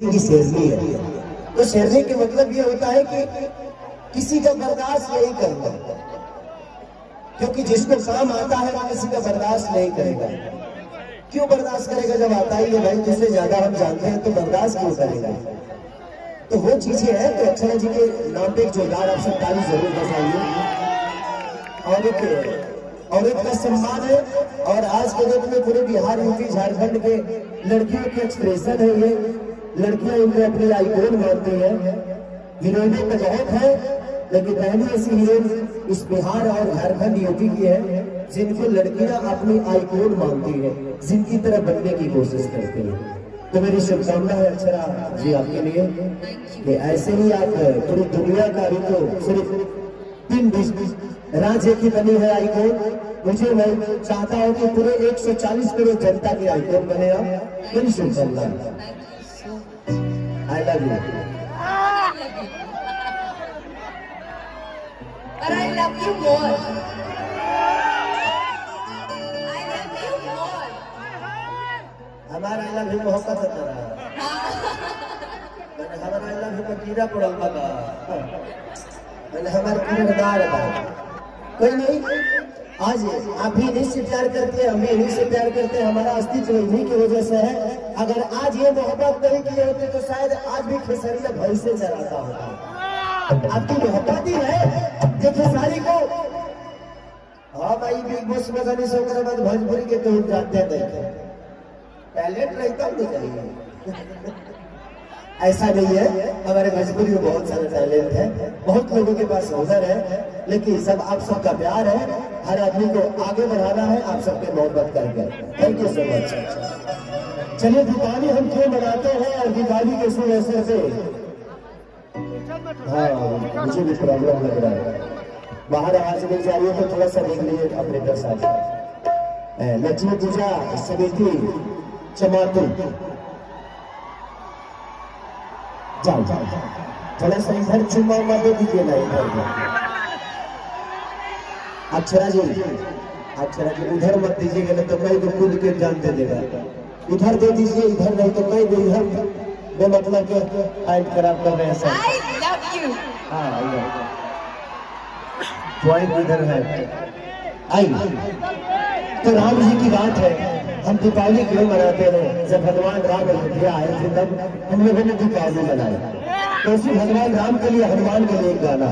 की शेरनी है। तो शेरनी के मतलब ये होता है कि किसी का बर्दाश्त नहीं करना, क्योंकि जिसको काम आता है वो किसी का बर्दाश्त नहीं करेगा। क्यों बर्दाश्त करेगा जब आता ही है भाई, जिससे ज्यादा हम जानते हैं तो बर्दाश्त क्यों करेगा। तो वो चीजें हैं। तो अक्षरा जी के नाम पे एक जोरदार आप सब ताली जरूर बजाइए। औरत का सम्मान है। और आज के डेट में पूरे बिहार, यूपी, झारखंड के लड़कियों के एक्सप्रेशन है ये। लड़कियां इनको अपनी आइकॉन मानती हैं। हीरोइनें तो बहुत है, लेकिन पहली ऐसी हीरोइन इस बिहार और झारखंड, यूपी की है जिनको लड़कियां अपनी आइकॉन मानती है, जिनकी तरह बनने की कोशिश करती है। तो मेरी शुभकामना है अक्षरा जी आपके लिए कि ऐसे ही आप पूरी दुनिया का भी तो सिर्फ 3 राज्य की बनी है आइकॉन। मुझे मैं चाहता हूं कि पूरे 140 करोड़ जनता की आइकॉन बने आप। मेरी शुभकामना है। I love you. But I love you more. I love you more. हमारा आई लव यू मोहब्बत है तेरा। हमारा आई लव यू का कीड़ा पड़ल बाबा। मैंने हमारे किरदार है। कोई नहीं, आज आप भी इन्हीं से प्यार करते हैं, हम भी इन्हीं से प्यार करते हैं। हमारा अस्तित्व इन्हीं की वजह से है। अगर आज ये मोहब्बत नहीं किए होते तो शायद आज भी खेसारी भैंस से चलाता होता। आपकी मोहब्बत ही है जो खेसारी को, हाँ भाई, बिग बॉस में गाने से बाद भोजपुरी के तो जाते हैं। टैलेंट रहता नहीं चाहिए, ऐसा नहीं है। हमारे भोजपुरी में बहुत सारा टैलेंट है, बहुत लोगों के पास हुनर है, लेकिन सब आप सबका प्यार है। हर आदमी को आगे बढ़ाना है आप सबके मोहब्बत करके। Thank you so much. चलिए, दीपावली हम क्यों मनाते हैं और दीपावली के शुभ अवसर पे, हाँ मुझे भी प्रॉब्लम लग रहा है, बाहर आवाज नहीं जा रही है तो थोड़ा सा देख लीजिए ऑपरेटर साहब। लक्ष्मी पूजा समिति चमातुल, जाओ थोड़ा सा इधर चुम्मा उम्मा दे दीजिए ना इधर। अक्षरा जी उधर मत दीजिएगा ना तो कहीं तो कूद के जान दे देगा। इधर दे दीजिए, इधर नहीं तो कहीं भी इधर बेमतलब के फाइट खराब कर रहे हैं सर। I love you. हाँ पॉइंट इधर है। आई तो राम जी की बात है, हम दीपावली क्यों मनाते हैं? जब भगवान राम अयोध्या आए थे तब हम लोगों ने दीपावली मनाई। तो उसी भगवान राम के लिए, हनुमान के लिए एक गाना